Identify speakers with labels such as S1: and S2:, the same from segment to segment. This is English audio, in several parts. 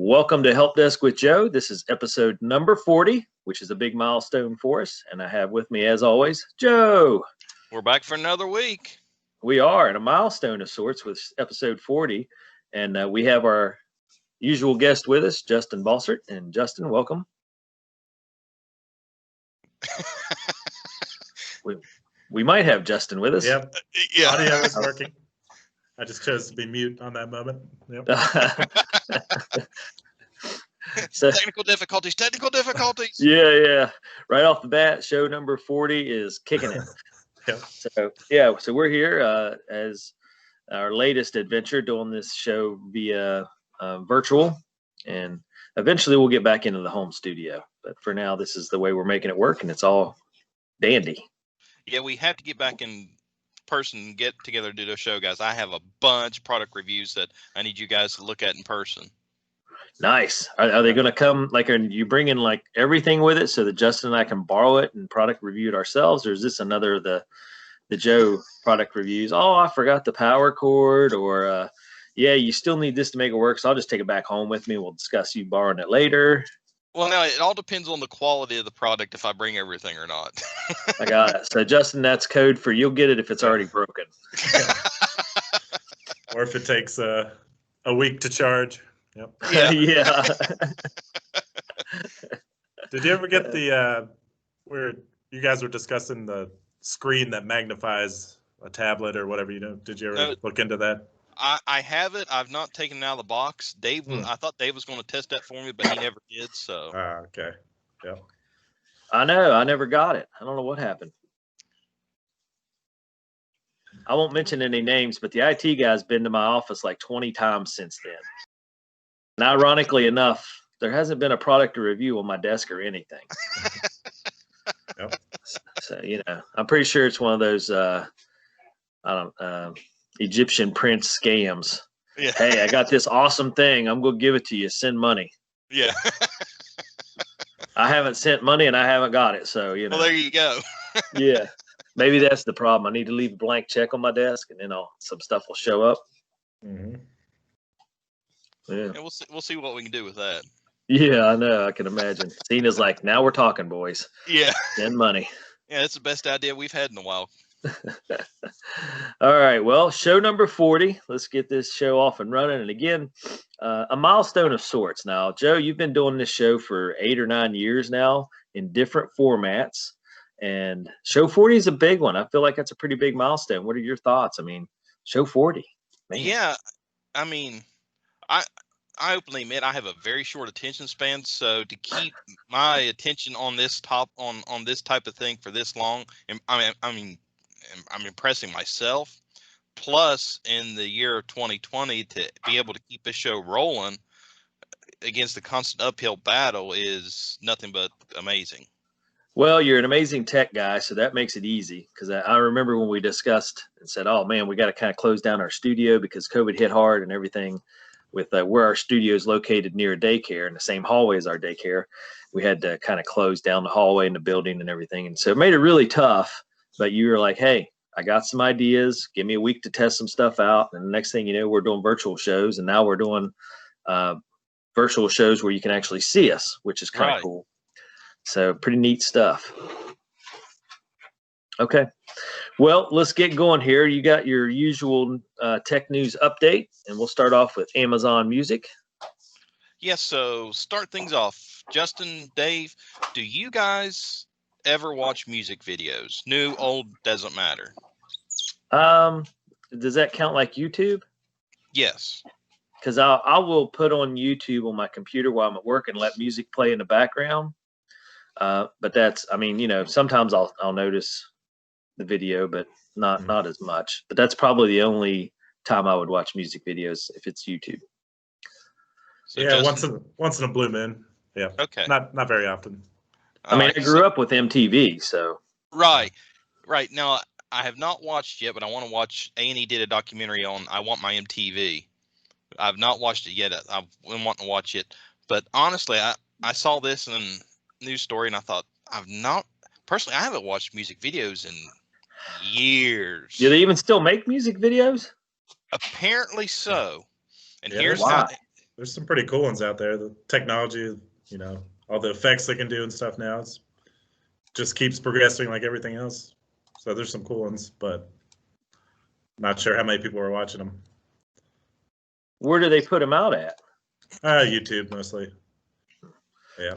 S1: Welcome to Help Desk with Joe. This is episode number 40, which is a big milestone for us. And I have with me, as always, Joe.
S2: We're back for another week.
S1: We are at a milestone of sorts with episode 40. And we have our usual guest with us, Justin Balsert. And Justin, welcome. we might have Justin with us.
S3: Yep.
S2: Yeah.
S3: Audio is working. I just chose to be mute on that moment. Yep.
S2: Technical difficulties.
S1: Yeah. Right off the bat, show number 40 is kicking it.
S3: Yep.
S1: So we're here as our latest adventure doing this show via virtual, and eventually we'll get back into the home studio. But for now, this is the way we're making it work, and it's all dandy.
S2: Yeah, we have to get back in person and get together to do the show, guys. I have a bunch of product reviews that I need you guys to look at in person.
S1: Nice. Are they going to come, like, are you bringing like everything with it so that Justin and I can borrow it and product review it ourselves? Or is this another of the Joe product reviews? Oh, I forgot the power cord, or yeah, you still need this to make it work, so I'll just take it back home with me. We'll discuss you borrowing it later.
S2: Well, now it all depends on the quality of the product, if I bring everything or not.
S1: I got it. So Justin, that's code for you'll get it if it's already broken.
S3: Or if it takes a week to charge. Yep.
S1: Yeah.
S3: Did you ever get the where you guys were discussing the screen that magnifies a tablet or whatever, did you ever look into that?
S2: I have it. I've not taken it out of the box. Dave, I thought Dave was going to test that for me, but he never did. So.
S3: Okay. Yeah.
S1: I know. I never got it. I don't know what happened. I won't mention any names, but the IT guy's been to my office like 20 times since then. And ironically enough, there hasn't been a product review on my desk or anything.
S3: Yep.
S1: So, I'm pretty sure it's one of those, Egyptian prince scams.
S2: Yeah.
S1: Hey, I got this awesome thing. I'm going to give it to you. Send money.
S2: Yeah.
S1: I haven't sent money and I haven't got it. So,
S2: Well, there you go.
S1: Yeah. Maybe that's the problem. I need to leave a blank check on my desk, and then some stuff will show up.
S3: Mm-hmm.
S1: Yeah.
S2: And we'll see what we can do with that.
S1: Yeah, I know. I can imagine. Cena's like, now we're talking, boys.
S2: Yeah.
S1: Send money.
S2: Yeah, that's the best idea we've had in a while.
S1: All right. Well, show number 40. Let's get this show off and running. And again, a milestone of sorts. Now, Joe, you've been doing this show for 8 or 9 years now in different formats. And show 40 is a big one. I feel like that's a pretty big milestone. What are your thoughts? I mean, show 40. Man.
S2: Yeah. I mean, I openly admit I have a very short attention span. So to keep my attention on this on this type of thing for this long, I'm impressing myself. Plus, in the year of 2020, to be able to keep this show rolling against the constant uphill battle is nothing but amazing.
S1: Well, you're an amazing tech guy, so that makes it easy. Because I remember when we discussed and said, oh, man, we got to kind of close down our studio because COVID hit hard and everything with where our studio is located near a daycare in the same hallway as our daycare. We had to kind of close down the hallway in the building and everything. And so it made it really tough. But you were like, hey, I got some ideas. Give me a week to test some stuff out. And the next thing you know, we're doing virtual shows. And now we're doing virtual shows where you can actually see us, which is kind of cool. So pretty neat stuff. Okay. Well, let's get going here. You got your usual tech news update, and we'll start off with Amazon Music.
S2: Yes. So start things off. Justin, Dave, do you guys ever watch music videos? New, old, doesn't matter.
S1: Does that count like YouTube?
S2: Yes.
S1: Because I will put on YouTube on my computer while I'm at work and let music play in the background. But that's, sometimes I'll notice the video, but not as much. But that's probably the only time I would watch music videos if it's YouTube.
S2: So
S3: yeah,
S2: Justin,
S3: once in a blue moon. Yeah.
S2: Okay.
S3: Not very often.
S1: I grew up with MTV, so.
S2: Right. Now, I have not watched yet, but I want to watch. A&E did a documentary on I Want My MTV. I've not watched it yet. I've been wanting to watch it. But honestly, I saw this in a news story, and I thought, I haven't watched music videos in years.
S1: Do they even still make music videos?
S2: Apparently so. And
S3: Yeah,
S2: here's
S1: why?
S3: there's some pretty cool ones out there. The technology, you know, all the effects they can do and stuff now, it's just keeps progressing like everything else. So there's some cool ones, but not sure how many people are watching them.
S1: Where do they put them out at?
S3: YouTube mostly. Yeah.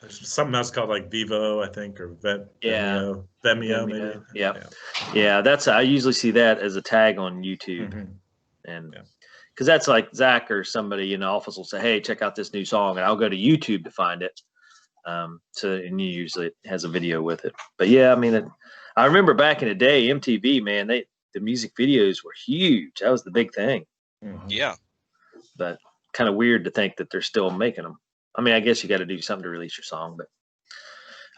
S3: There's something else called like Vivo, I think, or Vimeo maybe.
S1: Yeah. That's I usually see that as a tag on YouTube, and because that's like Zach or somebody in the office will say, "Hey, check out this new song," and I'll go to YouTube to find it. So and usually it has a video with it. But yeah, I mean, I remember back in the day, MTV, man, the music videos were huge. That was the big thing.
S2: Yeah.
S1: But kind of weird to think that they're still making them. I mean, I guess you got to do something to release your song, but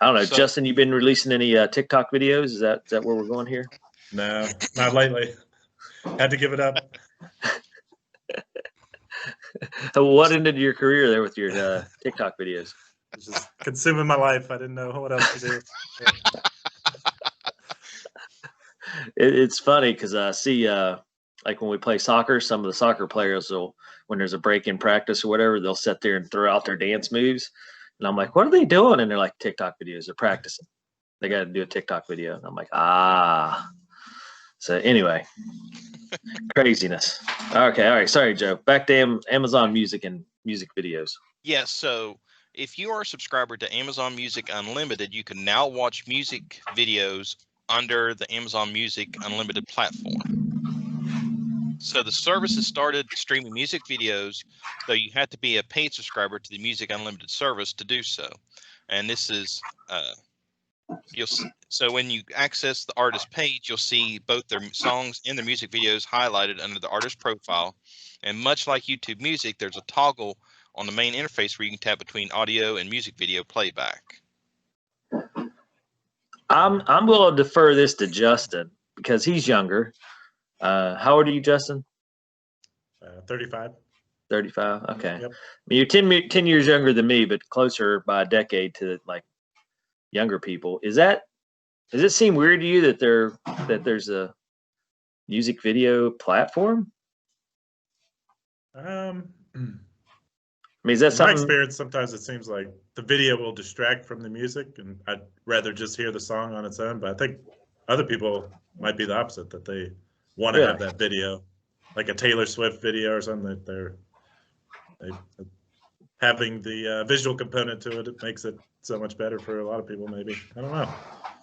S1: I don't know. So, Justin, you been releasing any TikTok videos? Is that where we're going here?
S3: No, not lately. Had to give it up.
S1: What ended your career there with your TikTok videos?
S3: It's just consuming my life. I didn't know what else to do.
S1: It's funny because I see like when we play soccer, some of the soccer players will, when there's a break in practice or whatever, they'll sit there and throw out their dance moves. And I'm like, what are they doing? And they're like, TikTok videos. They're practicing. They got to do a TikTok video. And I'm like, ah. So anyway, craziness. Okay. All right. Sorry, Joe. Back to Amazon Music and music videos.
S2: Yeah. So if you are a subscriber to Amazon Music Unlimited, you can now watch music videos under the Amazon Music Unlimited platform. So the service has started streaming music videos, though you have to be a paid subscriber to the Music Unlimited service to do so. And this is, so when you access the artist page, you'll see both their songs and their music videos highlighted under the artist profile. And much like YouTube Music, there's a toggle on the main interface where you can tap between audio and music video playback.
S1: I'm going to defer this to Justin because he's younger. How old are you, Justin?
S3: 35.
S1: 35. Okay.
S3: Yep.
S1: I mean, you're 10 years younger than me, but closer by a decade to like younger people. Does it seem weird to you that there's a music video platform? I mean, is that something?
S3: In my experience, sometimes it seems like the video will distract from the music, and I'd rather just hear the song on its own. But I think other people might be the opposite, that they want to have that video, like a Taylor Swift video or something, that they're having the visual component to it. It makes it so much better for a lot of people. Maybe, I don't know.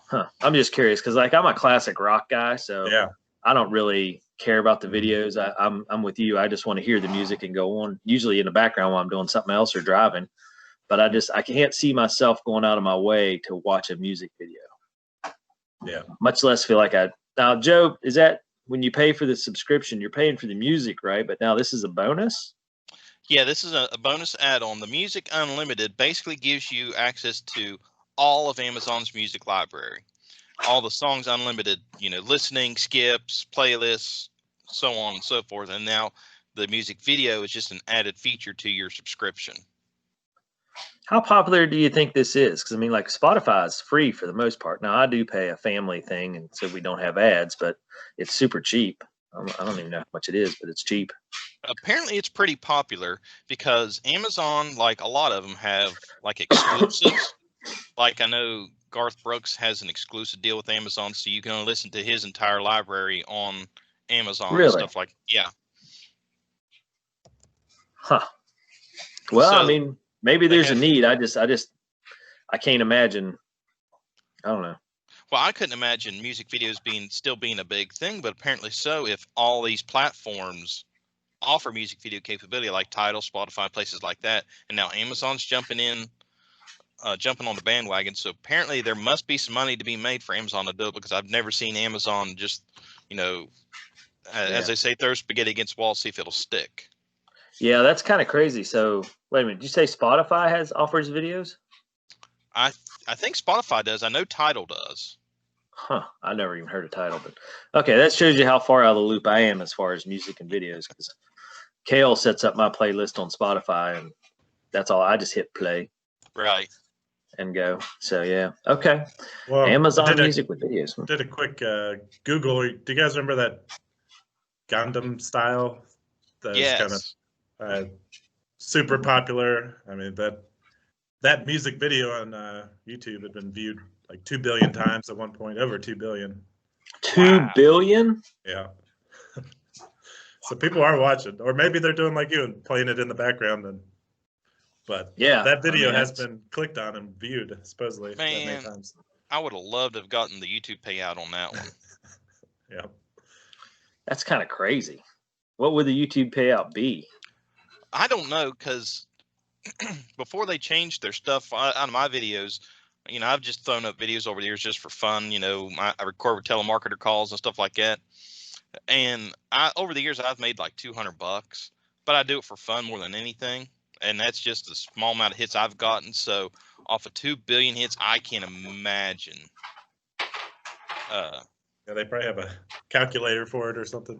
S1: Huh. I'm just curious because like I'm a classic rock guy, so
S3: yeah,
S1: I don't really care about the videos. I'm with you. I just want to hear the music and go on, usually in the background while I'm doing something else or driving. But I can't see myself going out of my way to watch a music video.
S3: Yeah.
S1: Much less feel like now, Joe, is that when you pay for the subscription, you're paying for the music, right? But now this is a bonus?
S2: Yeah, this is a bonus add-on. The Music Unlimited basically gives you access to all of Amazon's music library. All the songs unlimited, listening, skips, playlists, so on and so forth. And now the music video is just an added feature to your subscription.
S1: How popular do you think this is? Because I mean, like Spotify is free for the most part. Now I do pay a family thing, and so we don't have ads, but it's super cheap. I don't even know how much it is, but it's cheap.
S2: Apparently, it's pretty popular because Amazon, like a lot of them, have like exclusives. Like I know Garth Brooks has an exclusive deal with Amazon, so you can listen to his entire library on Amazon and stuff like yeah.
S1: Huh. Well, I mean, maybe there's a need. I can't imagine. I don't know.
S2: Well, I couldn't imagine music videos still being a big thing, but apparently so. If all these platforms offer music video capability, like Tidal, Spotify, places like that, and now Amazon's jumping on the bandwagon. So apparently there must be some money to be made for Amazon to do it, because I've never seen Amazon just, as they say, throw spaghetti against the wall, see if it'll stick.
S1: Yeah, that's kind of crazy. So wait a minute, did you say Spotify offers videos?
S2: I think Spotify does. I know Tidal does.
S1: Huh. I never even heard of Tidal, but okay, that shows you how far out of the loop I am as far as music and videos, because Kale sets up my playlist on Spotify, and that's all. I just hit play.
S2: Right.
S1: And go. So yeah. Okay.
S3: Well,
S1: Amazon Music with videos.
S3: Did a quick Google. Do you guys remember that Gundam style?
S2: Yes.
S3: Kind of super popular. I mean, that music video on YouTube had been viewed like 2 billion times at one point, over 2 billion.
S1: 2 billion?
S3: Yeah. So people are watching, or maybe they're doing like you and playing it in the background. But
S1: Yeah,
S3: that video
S1: I mean,
S3: has been clicked on and viewed supposedly that many
S2: Man,
S3: times.
S2: I would have loved to have gotten the YouTube payout on that one.
S3: Yeah.
S1: that's kind of crazy. What would the YouTube payout be?
S2: I don't know, because before they changed their stuff on my videos, I've just thrown up videos over the years just for fun. I record with telemarketer calls and stuff like that. And over the years, I've made like $200, but I do it for fun more than anything. And that's just a small amount of hits I've gotten. So off of 2 billion hits, I can't imagine.
S3: Yeah, they probably have a calculator for it or something.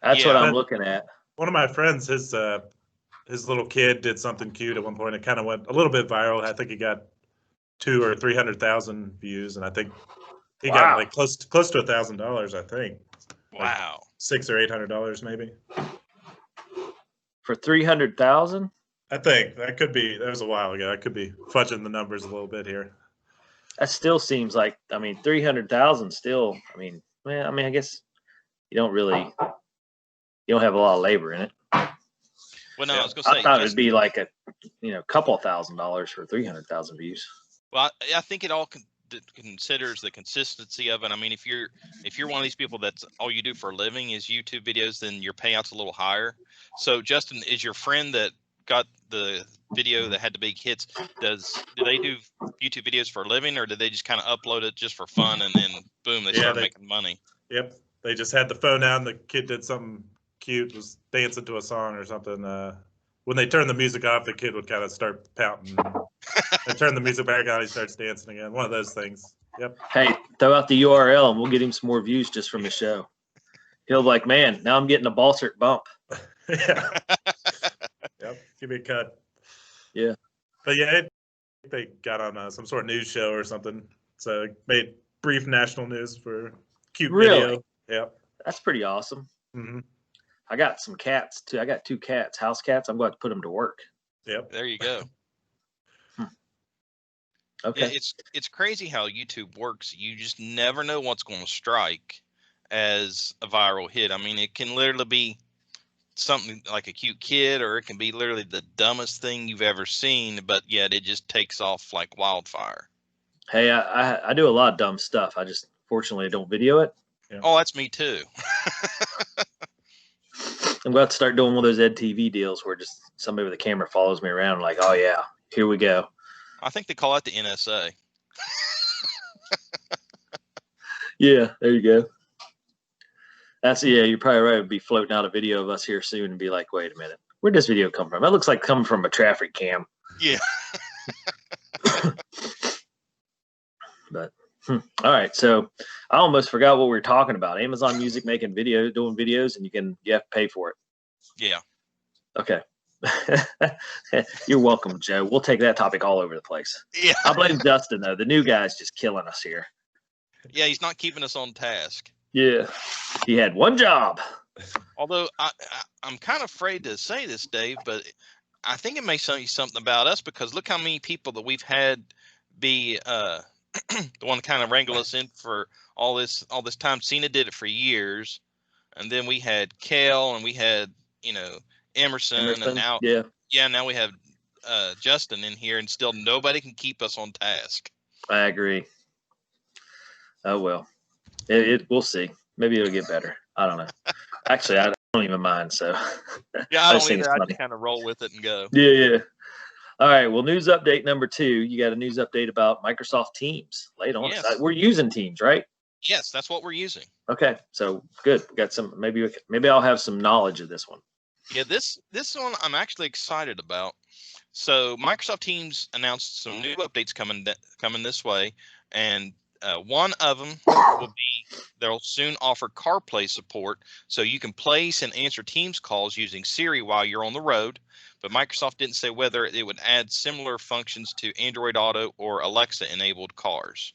S1: That's
S2: Yeah.
S1: what I'm looking at.
S3: One of my friends, his little kid did something cute at one point. It kind of went a little bit viral. I think he got 200,000 or 300,000 views, and I think he got like close to $1,000. I think.
S2: Wow.
S3: Like $600 or $800 maybe.
S1: For 300,000?
S3: I think that could be. That was a while ago. I could be fudging the numbers a little bit here.
S1: That still seems like, 300,000 still, I guess you don't have a lot of labor in it.
S2: Well, no,
S3: Yeah.
S2: I was going to say,
S1: I thought it'd be like a, couple $1,000s for 300,000 views.
S2: well, I think it all considers the consistency of it. I mean, if you're one of these people that's all you do for a living is YouTube videos, then your payout's a little higher. So, Justin, is your friend that got the video that had the big hits, do they do YouTube videos for a living, or did they just kind of upload it just for fun and then boom, they start making money?
S3: Yep, they just had the phone out and the kid did something cute, was dancing to a song or something. When they turned the music off, the kid would kind of start pouting. They turn the music back on, he starts dancing again. One of those things. Yep.
S1: Hey, throw out the URL and we'll get him some more views just from the show. He'll be like, man, now I'm getting a Balsert bump.
S3: Yeah. Yep. Give me a cut.
S1: Yeah.
S3: But yeah, they got on some sort of news show or something. So it made brief national news for cute video. Yep.
S1: That's pretty awesome.
S3: Mm-hmm.
S1: I got some cats too. I got 2 cats, house cats. I'm going to put them to work.
S3: Yep.
S2: There you go.
S1: Okay.
S2: Yeah, it's crazy how YouTube works. You just never know what's going to strike as a viral hit. I mean, it can literally be something like a cute kid, or it can be literally the dumbest thing you've ever seen, but yet it just takes off like wildfire.
S1: Hey, I do a lot of dumb stuff. I just fortunately don't video it.
S3: Yeah.
S2: Oh, that's me too.
S1: I'm going to start doing one of those EdTV deals where just somebody with a camera follows me around like, oh yeah, here we go.
S2: I think they call it the NSA.
S1: Yeah, there you go. You're probably right. It'd be floating out a video of us here soon and be like, wait a minute, where'd this video come from? It looks like coming from a traffic cam.
S2: Yeah.
S1: But all right, so I almost forgot what we were talking about. Amazon Music doing videos, and you have to pay for it.
S2: Yeah.
S1: Okay. You're welcome, Joe. We'll take that topic all over the place.
S2: Yeah.
S1: I blame Dustin though. The new guy's just killing us here.
S2: Yeah, he's not keeping us on task.
S1: Yeah, he had one job.
S2: Although I'm kind of afraid to say this, Dave, but I think it may say something about us, because look how many people that we've had be the one to kind of wrangle us in for all this time. Cena did it for years, and then we had Kale, and we had Emerson, and now now we have Justin in here, and still nobody can keep us on task.
S1: I agree. Oh well, we'll see. Maybe it'll get better. I don't know. Actually, I don't even mind. So
S2: yeah, I don't either. I
S1: funny.
S2: just kind of roll with it and go.
S1: Yeah. All right. Well, news update number 2. You got a news update about Microsoft Teams. Late on.
S2: Yes.
S1: We're using Teams, right?
S2: Yes, that's what we're using.
S1: Okay. So good. We got some. Maybe I'll have some knowledge of this one.
S2: Yeah, this one I'm actually excited about. So Microsoft Teams announced some new updates coming this way, and one of them will be they'll soon offer CarPlay support, so you can place and answer Teams calls using Siri while you're on the road. But Microsoft didn't say whether it would add similar functions to Android Auto or Alexa enabled cars.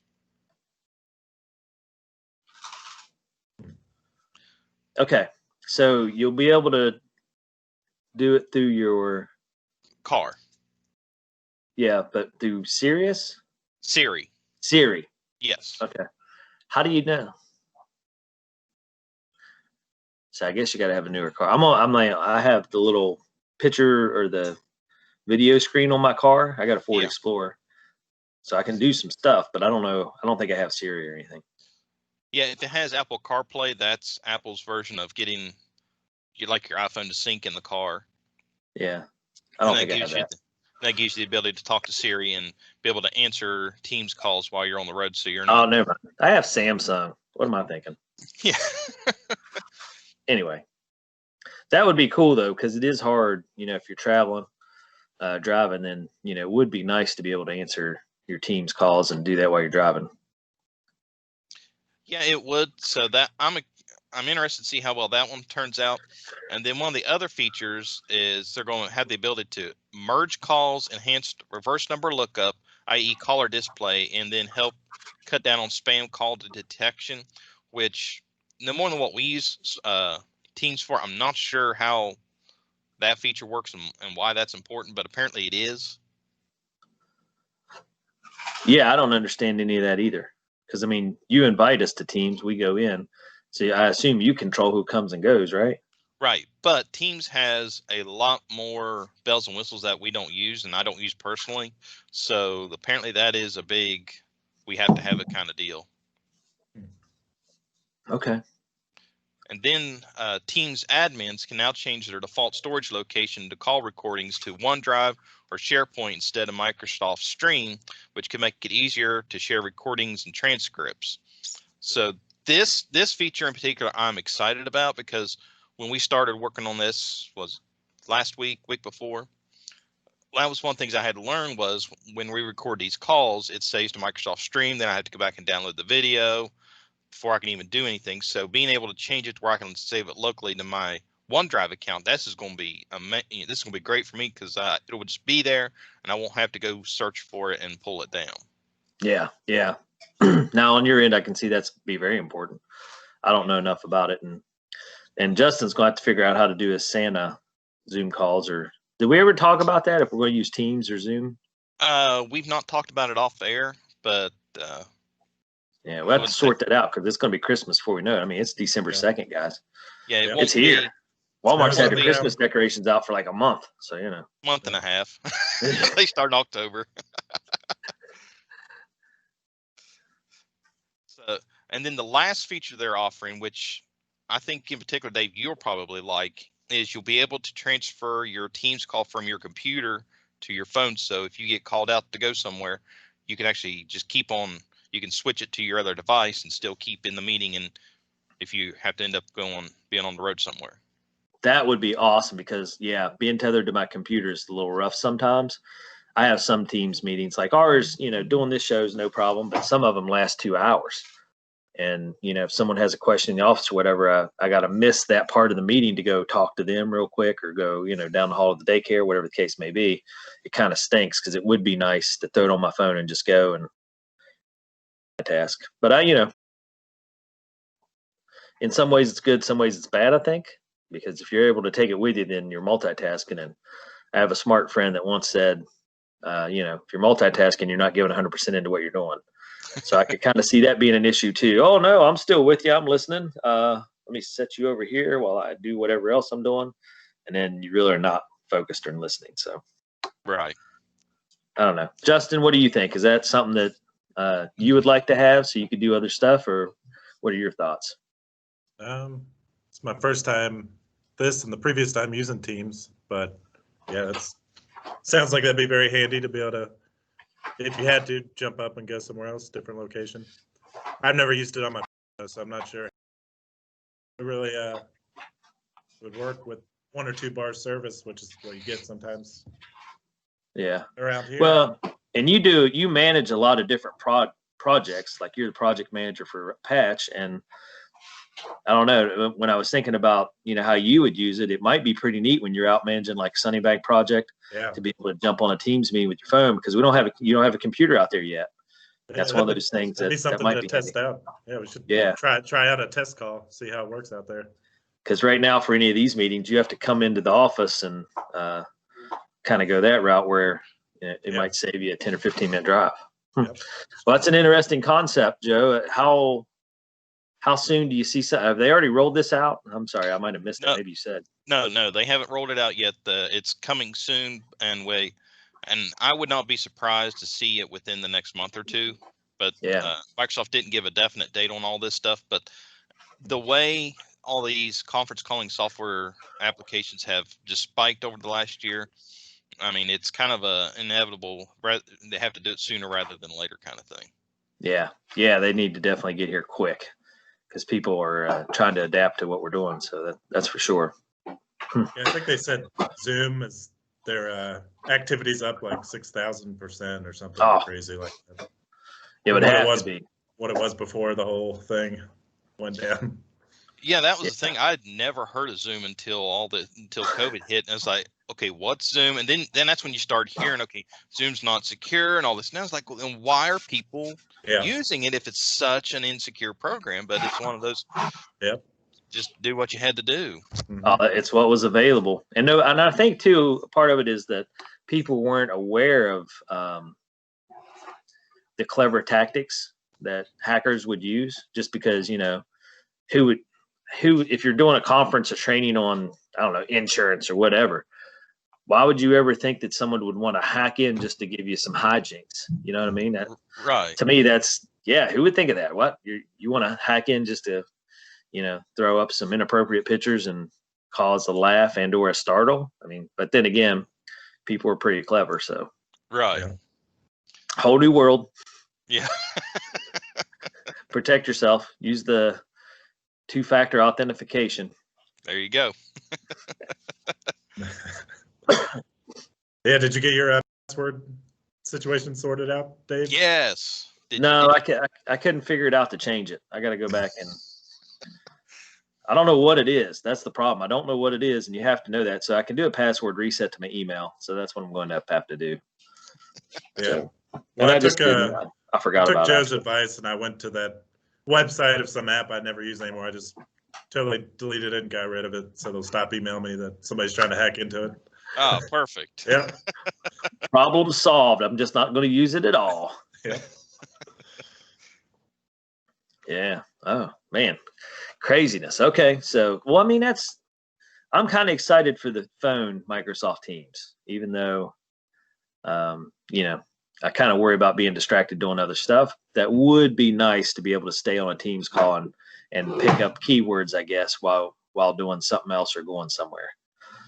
S1: Okay. So you'll be able to do it through your
S2: car.
S1: Yeah, but through Sirius?
S2: Siri.
S1: Siri.
S2: Yes.
S1: Okay. How do you know? So I guess you got to have a newer car. I have the little picture or the video screen on my car. I got a Ford Explorer, so I can do some stuff, but I don't know. I don't think I have Siri or anything.
S2: Yeah, if it has Apple CarPlay, that's Apple's version of getting your iPhone to sync in the car.
S1: Yeah, I don't think I have that.
S2: That gives you the ability to talk to Siri and be able to answer Teams calls while you're on the road, so you're not.
S1: Oh, never mind. I have Samsung. What am I thinking?
S2: Yeah.
S1: Anyway, that would be cool though, because it is hard. If you're traveling, driving, then it would be nice to be able to answer your Teams calls and do that while you're driving.
S2: Yeah, it would. So that I'm interested to see how well that one turns out. And then one of the other features is they're going to have the ability to merge calls, enhanced reverse number lookup, i.e. caller display, and then help cut down on spam call detection, which no more than what we use Teams for. I'm not sure how that feature works and why that's important, but apparently it is.
S1: Yeah, I don't understand any of that either. Because, you invite us to Teams, we go in. So I assume you control who comes and goes, right?
S2: Right. But Teams has a lot more bells and whistles that we don't use and I don't use personally. So apparently that is a big, we have to have it kind of deal.
S1: Okay.
S2: And then Teams admins can now change their default storage location to call recordings to OneDrive or Sharepoint instead of Microsoft Stream, which can make it easier to share recordings and transcripts. So this feature in particular, I'm excited about because when we started working on this was last week before. That was one of the things I had to learn was when we record these calls, it saves to Microsoft Stream. Then I had to go back and download the video before I can even do anything. So being able to change it to where I can save it locally to my OneDrive account, this is going to be great for me because it will just be there and I won't have to go search for it and pull it down.
S1: Yeah. Now on your end, I can see that's be very important. I don't know enough about it, and Justin's going to have to figure out how to do his Santa Zoom calls. Or did we ever talk about that? If we're going to use Teams or Zoom?
S2: We've not talked about it off air, but
S1: yeah, we'll have to sort that out because it's going to be Christmas before we know it. It's December 2nd, guys.
S2: Yeah,
S1: it's here. Walmart's had the Christmas decorations out for like a month, so
S2: month and a half. They start in October. So, and then the last feature they're offering, which I think in particular, Dave, you'll probably like, is you'll be able to transfer your Teams call from your computer to your phone. So if you get called out to go somewhere, you can actually just you can switch it to your other device and still keep in the meeting. And if you have to end up being on the road somewhere.
S1: That would be awesome because being tethered to my computer is a little rough sometimes. I have some Teams meetings like ours, doing this show is no problem, but some of them last 2 hours. And, if someone has a question in the office or whatever, I got to miss that part of the meeting to go talk to them real quick or go, down the hall of the daycare, whatever the case may be. It kind of stinks because it would be nice to throw it on my phone and just go and task. But in some ways it's good, some ways it's bad, I think, because if you're able to take it with you, then you're multitasking. And I have a smart friend that once said, if you're multitasking, you're not giving 100% into what you're doing. So I could kind of see that being an issue too. Oh no, I'm still with you. I'm listening. Let me set you over here while I do whatever else I'm doing. And then you really are not focused or listening. So,
S2: right.
S1: I don't know. Justin, what do you think? Is that something that you would like to have so you could do other stuff, or what are your thoughts?
S3: It's my first time this and the previous time using Teams, but yeah, sounds like that'd be very handy to be able to, if you had to jump up and go somewhere else, different location. I've never used it on my phone, so I'm not sure. It really would work with 1 or 2 bar service, which is what you get sometimes.
S1: Yeah.
S3: Around here.
S1: Well, and you manage a lot of different projects, like you're the project manager for Patch, and I don't know, when I was thinking about, how you would use it, it might be pretty neat when you're out managing like Sunnybank project to be able to jump on a Teams meeting with your phone because you don't have a computer out there yet. That's one of those things
S3: that'd be something
S1: that might
S3: to
S1: be
S3: test
S1: handy.
S3: out. Yeah, we should try out a test call, see how it works out there.
S1: Because right now for any of these meetings, you have to come into the office and kind of go that route where it might save you a 10 or 15-minute drive. Well, that's an interesting concept, Joe. How soon do you see some? Have they already rolled this out? I'm sorry, I might have missed it. Maybe you said.
S2: No, they haven't rolled it out yet. It's coming soon, and I would not be surprised to see it within the next month or two. But Microsoft didn't give a definite date on all this stuff. But the way all these conference calling software applications have just spiked over the last year, I mean, it's kind of a inevitable. They have to do it sooner rather than later, kind of thing. Yeah,
S1: they need to definitely get here quick because people are trying to adapt to what we're doing. So that's for sure.
S3: Yeah, I think they said Zoom is their activities up like 6,000% or something crazy like that.
S1: It would have to be
S3: what it was before the whole thing went down.
S2: Yeah, that was the thing. I'd never heard of Zoom until COVID hit, and I was like, okay, what's Zoom? And then that's when you start hearing, okay, Zoom's not secure and all this. And I was like, well, then why are people using it if it's such an insecure program? But it's one of those.
S3: Yep.
S2: Just do what you had to do.
S1: It's what was available, and I think too, part of it is that people weren't aware of the clever tactics that hackers would use. Just because who if you're doing a conference or training on insurance or whatever, why would you ever think that someone would want to hack in just to give you some hijinks? You know what I mean?
S2: Right.
S1: To me, that's who would think of that? What you want to hack in just to throw up some inappropriate pictures and cause a laugh and or a startle? I mean, but then again, people are pretty clever, so
S2: right.
S1: Whole new world.
S2: Yeah.
S1: Protect yourself. Use the 2-factor authentication.
S2: There you go.
S3: Yeah, did you get your password situation sorted out, Dave?
S2: Yes.
S1: I couldn't figure it out to change it. I got to go back and I don't know what it is. That's the problem. I don't know what it is, and you have to know that. So I can do a password reset to my email. So that's what I'm going to have to do.
S3: Yeah.
S1: So,
S3: well,
S1: I forgot about
S3: Joe's advice, and I went to that website of some app I never use anymore. I just totally deleted it and got rid of it, so they'll stop emailing me that somebody's trying to hack into it.
S2: Oh, perfect.
S3: Yeah.
S1: Problem solved. I'm just not going to use it at all.
S3: Yeah.
S1: Yeah. Oh, man. Craziness. Okay. So, well, I mean, I'm kind of excited for the phone Microsoft Teams, even though, I kind of worry about being distracted doing other stuff. That would be nice to be able to stay on a Teams call and pick up keywords, I guess, while doing something else or going somewhere,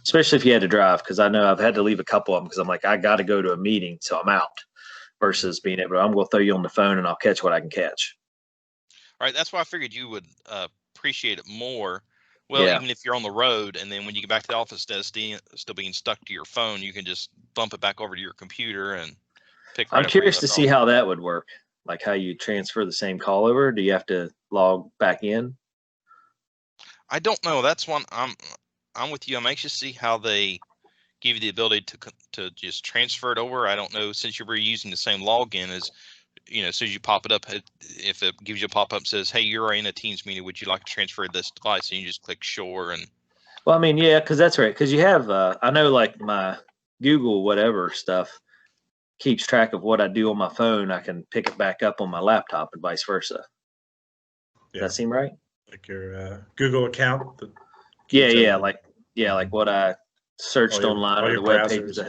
S1: especially if you had to drive. Because I know I've had to leave a couple of them because I'm like, I got to go to a meeting, so I'm out, versus being able to, I'm going to throw you on the phone and I'll catch what I can catch.
S2: All right. That's why I figured you would appreciate it more. Well, even if you're on the road, and then when you get back to the office, instead of still being stuck to your phone, you can just bump it back over to your computer and pick. I'm
S1: curious to see how that would work, like how you transfer the same call over. Do you have to log back in?
S2: I don't know. That's one I'm with you. I'm anxious to see how they give you the ability to just transfer it over. I don't know, since you're using the same login as. As soon as you pop it up, if it gives you a pop-up that says, hey, you're in a Teams meeting, would you like to transfer this device? And you just click sure. And
S1: well, I mean, yeah, because that's right. Because you have, I know like my Google whatever stuff keeps track of what I do on my phone. I can pick it back up on my laptop and vice versa.
S3: Yeah.
S1: Does that seem right?
S3: Like your Google account?
S1: Like what I searched online or the web pages.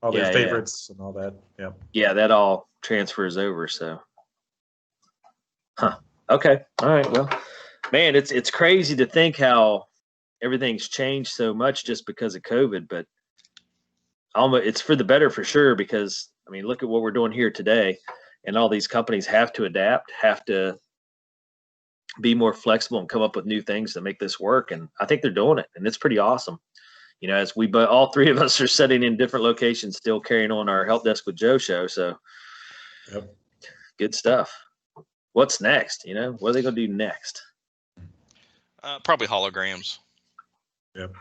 S3: All your favorites and all that. Yeah.
S1: Yeah, that all transfers over. So, okay, all right. Well, man, it's crazy to think how everything's changed so much just because of COVID. But it's for the better for sure. Because I mean, look at what we're doing here today, and all these companies have to adapt, have to be more flexible, and come up with new things to make this work. And I think they're doing it, and it's pretty awesome. As all three of us are sitting in different locations, still carrying on our Help Desk with Joe show. So, Good stuff. What's next? What are they going to do next?
S2: Probably holograms.
S3: Yep.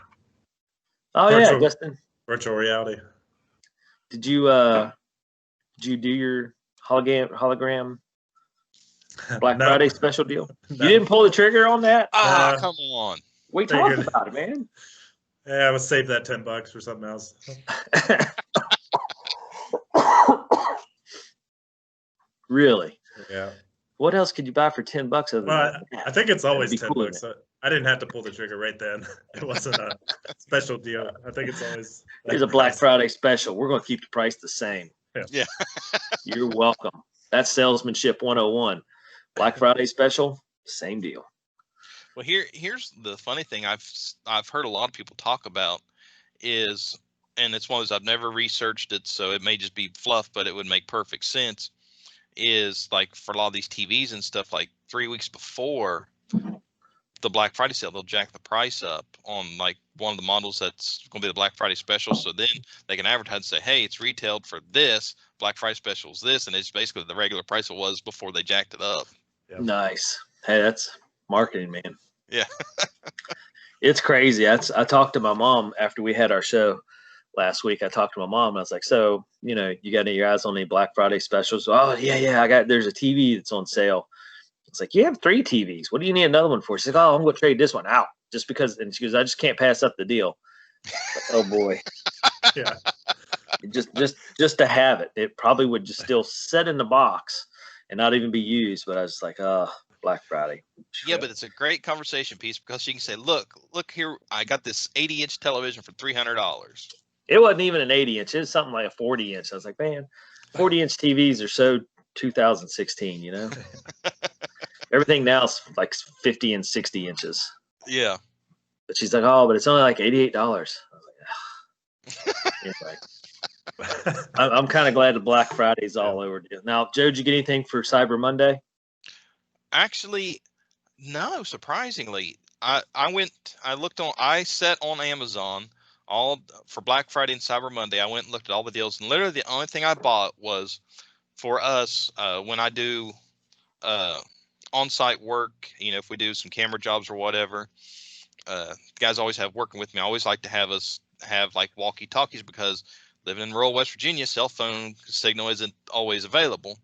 S1: Oh, Dustin.
S3: Virtual reality.
S1: Did you do your hologram Black Friday special deal? No. You didn't pull the trigger on that?
S2: Come on.
S1: We talked about it, man.
S3: Yeah, I would save that $10 for something else.
S1: Really?
S3: Yeah.
S1: What else could you buy for $10 other
S3: Well,
S1: than that?
S3: I think it's always
S1: That'd be cool,
S3: $10. So I didn't have to pull the trigger right then. It wasn't a special deal. I think it's always
S1: Here's a Black Friday special. We're going to keep the price the same.
S2: Yeah.
S1: You're welcome. That's salesmanship 101. Black Friday special, same deal.
S2: Well, here's the funny thing I've heard a lot of people talk about is, and it's one of those I've never researched it, so it may just be fluff, but it would make perfect sense. Is like for a lot of these TVs and stuff, like 3 weeks before the Black Friday sale, they'll jack the price up on like one of the models that's going to be the Black Friday special. So then they can advertise and say, hey, it's retailed for this. Black Friday special is this. And it's basically the regular price it was before they jacked it up.
S3: Yep.
S1: Nice. Hey, that's marketing, man.
S2: Yeah.
S1: It's crazy. I talked to my mom after we had our show last week. I talked to my mom and I was like, so, you got your eyes on any Black Friday specials? Oh, yeah. There's a TV that's on sale. It's like, you have 3 TVs. What do you need another one for? She's like, oh, I'm going to trade this one out just because. And she goes, I just can't pass up the deal. Like, oh boy.
S3: Yeah.
S1: Just to have it. It probably would just still sit in the box and not even be used. But I was like, Black Friday.
S2: Yeah, but it's a great conversation piece because you can say, look here, I got this 80-inch television for $300.
S1: It wasn't even an 80-inch. It was something like a 40-inch. I was like, man, 40-inch TVs are so 2016, Everything now is like 50 and 60 inches.
S2: Yeah.
S1: But she's like, oh, but it's only like $88. I was like, anyway. I'm kind of glad the Black Friday's all over. Now, Joe, did you get anything for Cyber Monday?
S2: Actually, no, surprisingly. I set on Amazon all for Black Friday and Cyber Monday. I went and looked at all the deals, and literally the only thing I bought was for us when I do on-site work, if we do some camera jobs or whatever, guys always have working with me. I always like to have us have like walkie-talkies because living in rural West Virginia, cell phone signal isn't always available.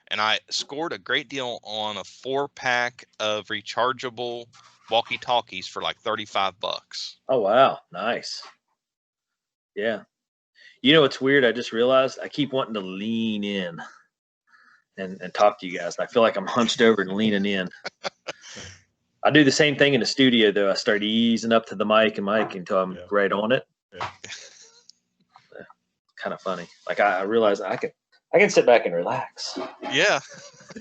S2: And I scored a great deal on a 4-pack of rechargeable walkie-talkies for like $35.
S1: Oh, wow. Nice. Yeah. It's weird. I just realized I keep wanting to lean in and talk to you guys. I feel like I'm hunched over and leaning in. I do the same thing in the studio, though. I start easing up to the mic until I'm right on it.
S3: Yeah.
S1: Kind of funny. Like I realize I can sit back and relax.
S2: Yeah.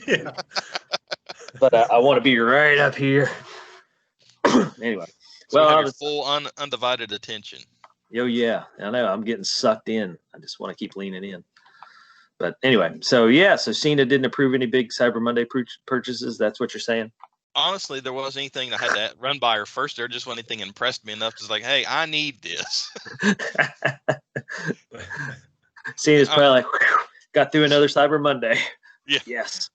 S3: Yeah.
S1: But I want to be right up here. Anyway.
S2: So well, have full undivided attention.
S1: Oh, yeah. I know. I'm getting sucked in. I just want to keep leaning in. But anyway, so Cena didn't approve any big Cyber Monday purchases. That's what you're saying?
S2: Honestly, there wasn't anything that I had to run by her first. There just wasn't anything that impressed me enough to like, hey, I need this.
S1: Cena's probably like, got through another Cyber Monday.
S2: Yeah.
S1: Yes.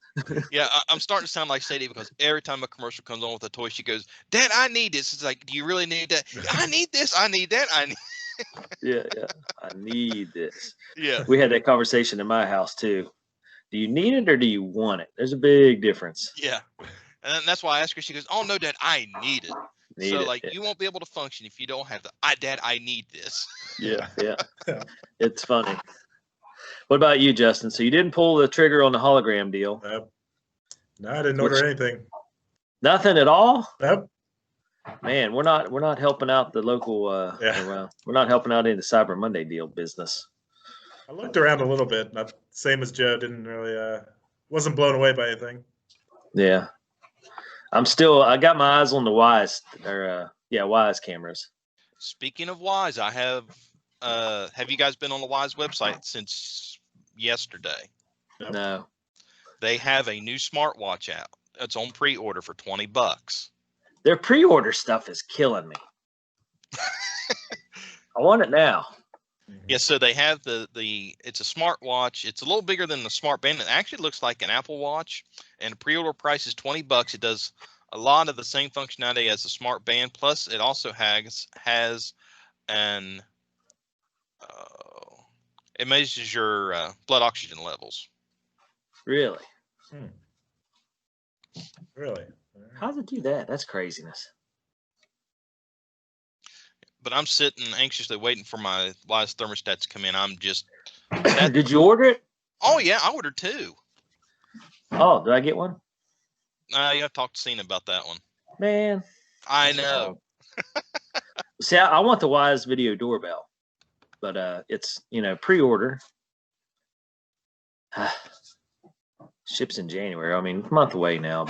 S2: Yeah, I'm starting to sound like Sadie because every time a commercial comes on with a toy, she goes, Dad, I need this. It's like, do you really need that? I need this. I need that. I need.
S1: Yeah. I need this.
S2: Yeah.
S1: We had that conversation in my house too. Do you need it or do you want it? There's a big difference.
S2: Yeah. And that's why I asked her. She goes, oh, no, Dad, I need it. You won't be able to function if you don't have the, Dad, I need this.
S1: Yeah. It's funny. What about you, Justin? So you didn't pull the trigger on the hologram deal?
S3: Nope. No, I didn't order anything.
S1: Nothing at all?
S3: Nope.
S1: Man, we're not helping out the local. We're not helping out in the Cyber Monday deal business.
S3: I looked around a little bit. Not same as Joe. Didn't really. Wasn't blown away by anything.
S1: Yeah, I got my eyes on the Wise Wise cameras.
S2: Speaking of Wise, I have you guys been on the Wise website since yesterday?
S1: No.
S2: They have a new smartwatch out. It's on pre-order for $20.
S1: Their pre-order stuff is killing me. I want it now.
S2: Yeah, so they have it's a smartwatch. It's a little bigger than the smart band. It actually looks like an Apple Watch, and the pre-order price is $20. It does a lot of the same functionality as the smart band. Plus, it also has an it measures your blood oxygen levels.
S1: Really?
S3: Really?
S1: How does it do that? That's craziness.
S2: but I'm sitting anxiously waiting for my Wise thermostat to come in. I'm just.
S1: Did you order it?
S2: Oh yeah, I ordered 2.
S1: Oh, did I get one?
S2: You have to talk to Cena about that one.
S1: Man,
S2: I know.
S1: See, I want the Wise video doorbell, but it's pre-order. Ships in January. I mean, a month away now,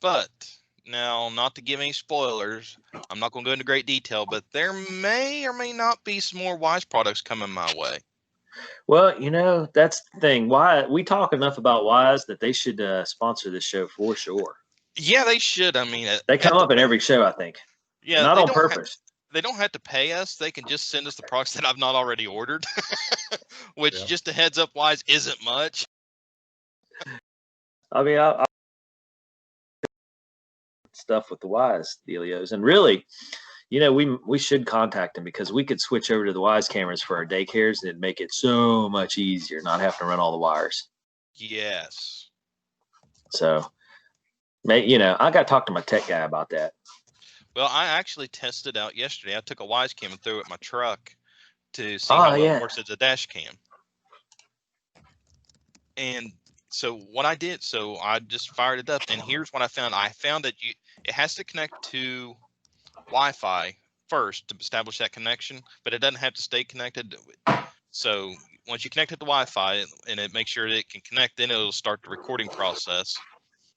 S2: But now, not to give any spoilers, I'm not going to go into great detail, but there may or may not be some more Wise products coming my way.
S1: well, that's the thing. Why we talk enough about Wise that they should sponsor this show for sure.
S2: Yeah, they should. I mean,
S1: They come up in every show, I think.
S2: Yeah,
S1: not on purpose.
S2: They don't have to pay us. They can just send us the products that I've not already ordered, which just a heads up Wise isn't much.
S1: I mean, I stuff with the Wise dealios, and really, we should contact them because we could switch over to the Wise cameras for our daycares and it'd make it so much easier, not having to run all the wires.
S2: Yes.
S1: So, I got to talk to my tech guy about that.
S2: Well, I actually tested out yesterday. I took a Wise cam and threw it in my truck to see how well it works as a dash cam. And so what I did, I just fired it up, and here's what I found. I found that it has to connect to Wi-Fi first to establish that connection, but it doesn't have to stay connected. So once you connect it to Wi-Fi and it makes sure that it can connect, then it'll start the recording process,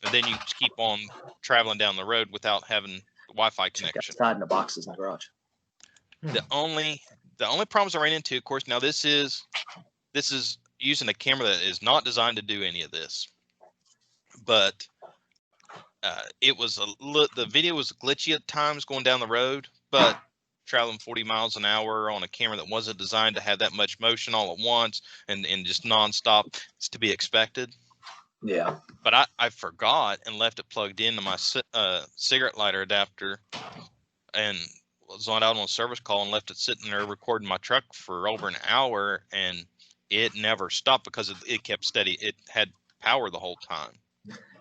S2: and then you just keep on traveling down the road without having Wi-Fi connection.
S1: Outside in the boxes in the garage.
S2: The only problems I ran into, of course, now this is using a camera that is not designed to do any of this, but the video was glitchy at times going down the road, but traveling 40 miles an hour on a camera that wasn't designed to have that much motion all at once and just nonstop, it's to be expected.
S1: Yeah.
S2: But I forgot and left it plugged into my cigarette lighter adapter and was out on a service call and left it sitting there recording my truck for over an hour, and it never stopped because it kept steady. It had power the whole time.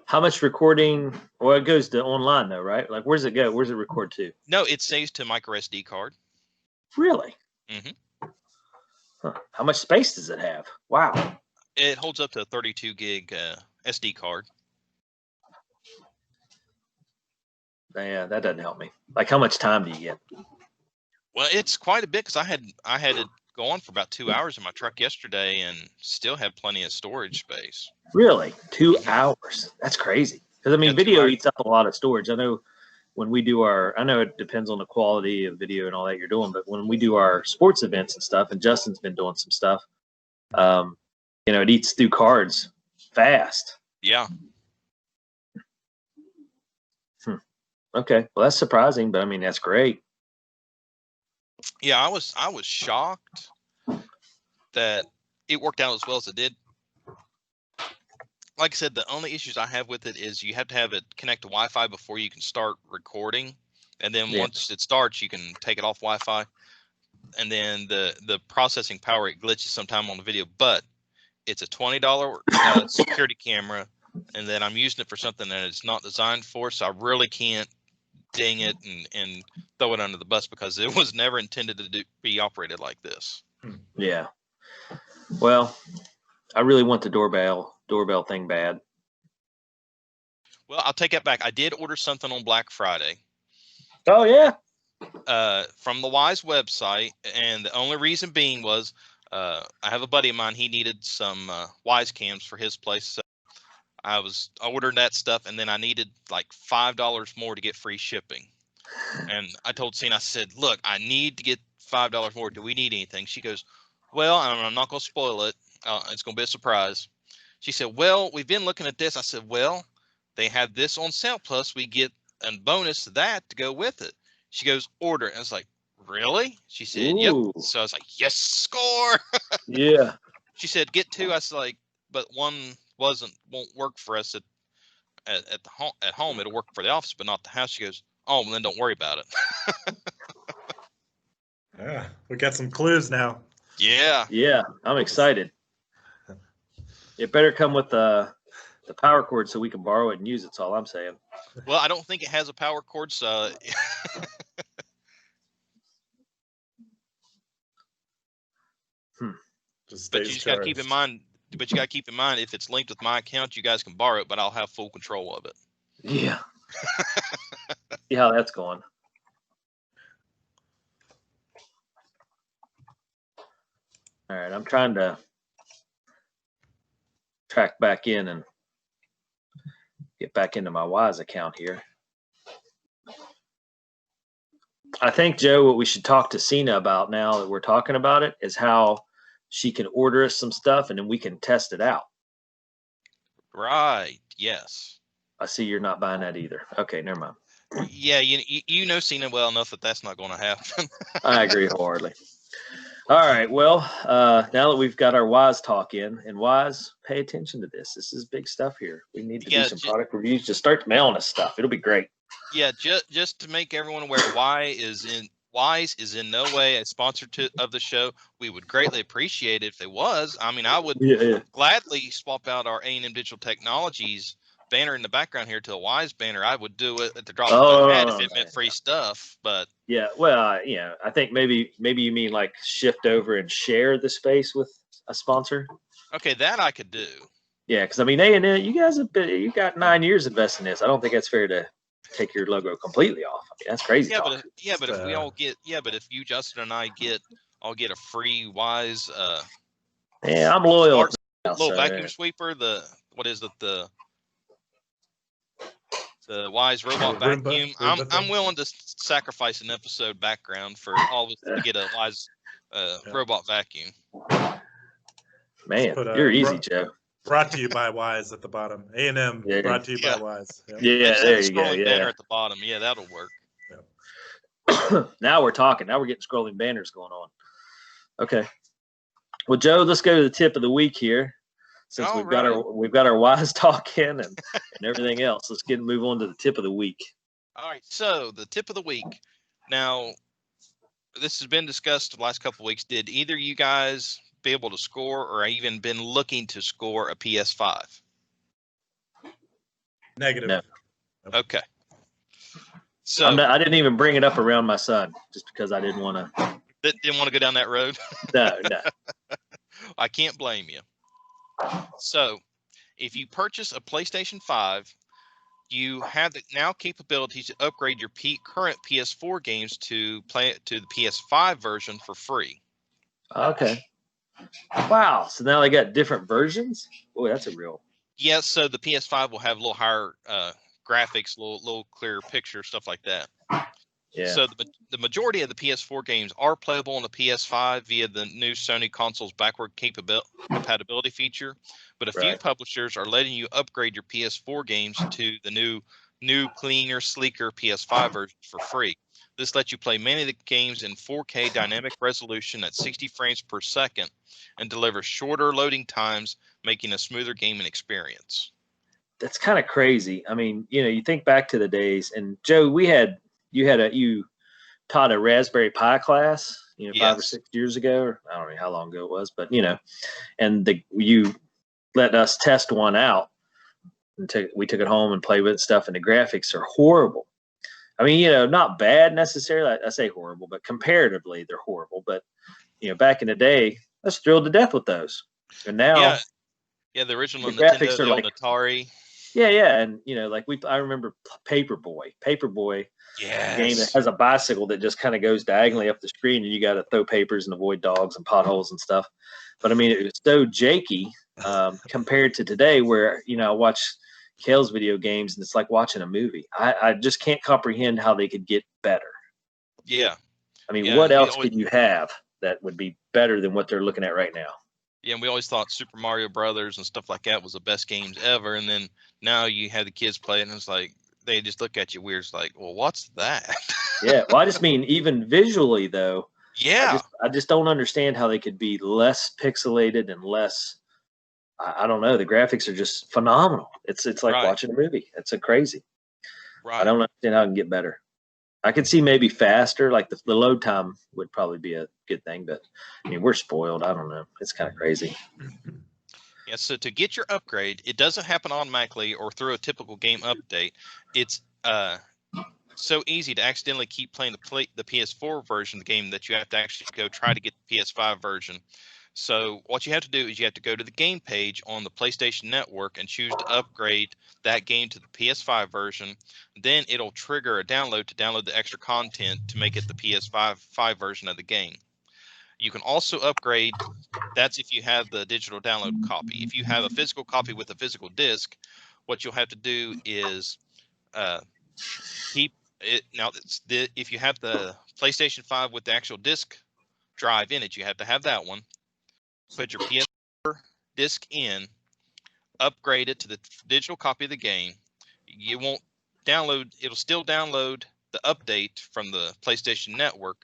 S1: How much recording? Well, it goes to online though, right? Like, where's it go? Where's it record to?
S2: No, it saves to micro SD card.
S1: Really?
S2: Mm-hmm.
S1: Huh. How much space does it have? Wow.
S2: It holds up to a 32 gig SD card.
S1: Yeah, that doesn't help me. Like, how much time do you get?
S2: Well, it's quite a bit because I had it go on for about 2 hours in my truck yesterday and still have plenty of storage space.
S1: Really? 2 hours? That's crazy. Because, I mean, video eats up a lot of storage. I know when we do I know it depends on the quality of video and all that you're doing, but when we do our sports events and stuff, and Justin's been doing some stuff, it eats through cards fast.
S2: Yeah.
S1: Okay. Well, that's surprising, but I mean, that's great.
S2: Yeah, I was shocked that it worked out as well as it did. Like I said, the only issues I have with it is you have to have it connect to Wi-Fi before you can start recording, and then once it starts, you can take it off Wi-Fi, and then the processing power, it glitches sometime on the video. But it's a $20 security camera, and then I'm using it for something that it's not designed for, so I really can't ding it and throw it under the bus because it was never intended to be operated like this.
S1: Yeah. Well, I really want the doorbell thing bad.
S2: Well, I'll take that back. I did order something on Black Friday.
S1: Oh yeah.
S2: From the Wise website, and the only reason being was I have a buddy of mine. He needed some Wise cams for his place. So I ordered that stuff, and then I needed like $5 more to get free shipping. And I told Cena, I said, "Look, I need to get $5 more. Do we need anything?" She goes, "Well, I'm not going to spoil it. It's going to be a surprise." She said, "Well, we've been looking at this." I said, "Well, they have this on sale. Plus, we get a bonus to that to go with it." She goes, "Order it." And I was like, "Really?" She said,
S1: Ooh.
S2: "Yep." So I was like, "Yes, score."
S1: Yeah.
S2: She said, "Get 2." I was like, "But one won't work for us at home. It'll work for the office, but not the house." She goes, "Oh, well, then don't worry about it."
S3: Yeah, we got some clues now.
S2: Yeah.
S1: Yeah, I'm excited. It better come with the power cord so we can borrow it and use it. That's all I'm saying.
S2: Well, I don't think it has a power cord, so
S3: Just
S2: But
S3: stays
S2: you just got to keep in
S3: charged.
S2: mind. But you got to keep in mind, if it's linked with my account, you guys can borrow it, but I'll have full control of it.
S1: Yeah. See how that's going. All right, I'm trying to track back in and get back into my Wise account here. I think, Joe, what we should talk to Cena about now that we're talking about it is how she can order us some stuff and then we can test it out.
S2: Right. Yes.
S1: I see you're not buying that either. Okay, never mind.
S2: Yeah, you know Cena well enough that that's not going to happen.
S1: I agree wholeheartedly. All right, well, now that we've got our Wise talk in, and Wise, pay attention to this. This is big stuff here. We need to do some product reviews. Just start mailing us stuff. It'll be great.
S2: Yeah, just to make everyone aware, Wise is in no way a sponsor of the show. We would greatly appreciate it if it was. I mean, I would gladly swap out our A&M Digital Technologies banner in the background here to a Wise banner. I would do it at the drop of a hat if it meant free stuff. But
S1: yeah, well, yeah, I think maybe you mean like shift over and share the space with a sponsor.
S2: Okay, that I could do.
S1: Yeah, because I mean, A&M, you guys you got 9 years invested in this. I don't think it's fair to take your logo completely off. I mean, that's crazy.
S2: Yeah, but if we all get, but if you, Justin, and I I'll get a free Wise.
S1: Yeah, I'm loyal.
S2: Little vacuum sweeper. What is it? The Wise robot vacuum. I'm willing to sacrifice an episode background for all of us to get a Wise robot vacuum.
S1: Man, you're easy, Joe.
S3: Brought to you by Wise at the bottom. A&M brought to you by Wise.
S1: Yeah, there you go. Yeah,
S2: banner at the bottom. Yeah, that'll work.
S1: Yeah. Now we're talking. Now we're getting scrolling banners going on. Okay. Well, Joe, let's go to the tip of the week here. Since we've got our Wise talk in and everything else, let's move on to the tip of the week.
S2: All right. So the tip of the week. Now, this has been discussed the last couple of weeks. Did either of you guys be able to score, or even been looking to score a PS5?
S3: Negative.
S1: No.
S2: Okay. So
S1: I didn't even bring it up around my son just because I didn't want to.
S2: Didn't want to go down that road.
S1: No.
S2: I can't blame you. So, if you purchase a PlayStation 5, you have the now capability to upgrade your current PS4 games to the PS5 version for free.
S1: Okay. Wow. So now they got different versions? Boy, that's a real.
S2: Yes. So the PS5 will have a little higher graphics, little clearer picture, stuff like that.
S1: Yeah.
S2: So the majority of the PS4 games are playable on the PS5 via the new Sony console's backward compatibility feature, but a few publishers are letting you upgrade your PS4 games to the new cleaner, sleeker PS5 version for free. This lets you play many of the games in 4K dynamic resolution at 60 frames per second and delivers shorter loading times, making a smoother gaming experience.
S1: That's kind of crazy. I mean, you think back to the days, and Joe, you taught a Raspberry Pi class, 5 or 6 years ago, or I don't know how long ago it was, but and you let us test one out, and we took it home and played with it stuff, and the graphics are horrible. I mean, not bad necessarily. I say horrible, but comparatively they're horrible. But back in the day, I was thrilled to death with those. And now,
S2: the original
S1: the graphics
S2: Nintendo,
S1: are
S2: the
S1: like
S2: Atari.
S1: Yeah, and I remember Paperboy. Paperboy, a game that has a bicycle that just kind of goes diagonally up the screen, and you got to throw papers and avoid dogs and potholes and stuff. But I mean, it was so janky compared to today, where I watch Kale's video games, and it's like watching a movie. I just can't comprehend how they could get better.
S2: Yeah.
S1: I mean, what else could you have that would be better than what they're looking at right now?
S2: Yeah, and we always thought Super Mario Brothers and stuff like that was the best games ever. And then now you have the kids play it, and it's like they just look at you weird. It's like, well, what's that?
S1: Yeah, well, I just mean even visually, though.
S2: Yeah.
S1: I just don't understand how they could be less pixelated and less. I don't know. The graphics are just phenomenal. It's like watching a movie. It's crazy.
S2: Right.
S1: I don't understand how it can get better. I could see maybe faster, like the load time would probably be a good thing, but I mean, we're spoiled. I don't know. It's kind of crazy.
S2: Yeah, so to get your upgrade, it doesn't happen automatically or through a typical game update. It's so easy to accidentally keep playing the PS4 version of the game that you have to actually go try to get the PS5 version. So what you have to do is you have to go to the game page on the PlayStation Network and choose to upgrade that game to the PS5 version. Then it'll trigger a download to download the extra content to make it the PS5 version of the game. You can also upgrade. That's if you have the digital download copy. If you have a physical copy with a physical disc, what you'll have to do is keep it. Now, if you have the PlayStation 5 with the actual disc drive in it, you have to have that one. Put your PS4 disc in, upgrade it to the digital copy of the game. You won't download, it'll still download the update from the PlayStation Network,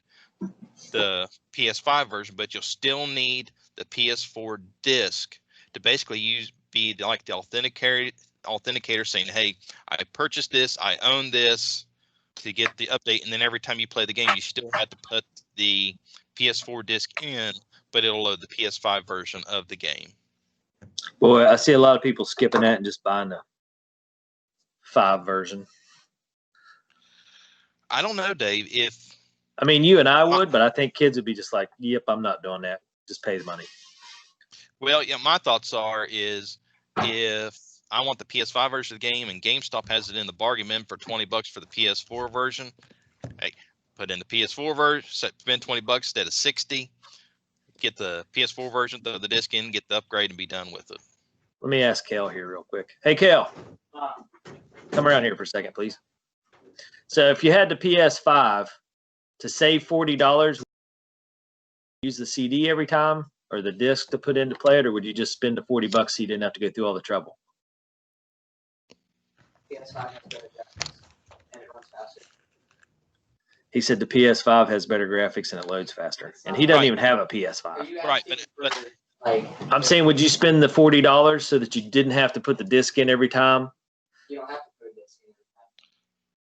S2: the PS5 version, but you'll still need the PS4 disc to basically be like the authenticator saying, hey, I purchased this, I own this, to get the update. And then every time you play the game, you still have to put the PS4 disc in, but it'll load the PS5 version of the game.
S1: Boy, I see a lot of people skipping that and just buying the 5 version.
S2: I don't know, Dave.
S1: I mean, you and I would, but I think kids would be just like, yep, I'm not doing that. Just pay the money.
S2: Well, yeah, my thoughts is if I want the PS5 version of the game and GameStop has it in the bargain bin for $20 for the PS4 version, hey, put in the PS4 version, spend $20 instead of $60. Get the PS4 version, throw the disc in, get the upgrade, and be done with it.
S1: Let me ask Kale here real quick. Hey, Kale, come around here for a second, please. So if you had the PS5 to save $40, use the CD every time or the disc to put in to play it, or would you just spend the $40 so you didn't have to go through all the trouble?
S4: PS5 has better graphics and it runs faster.
S1: He said the PS5 has better graphics and it loads faster. And he doesn't even have a PS5.
S2: Right, but
S4: like,
S1: I'm saying, would you spend the $40 so that you didn't have to put the disc in every time?
S4: you don't have to put this in every time.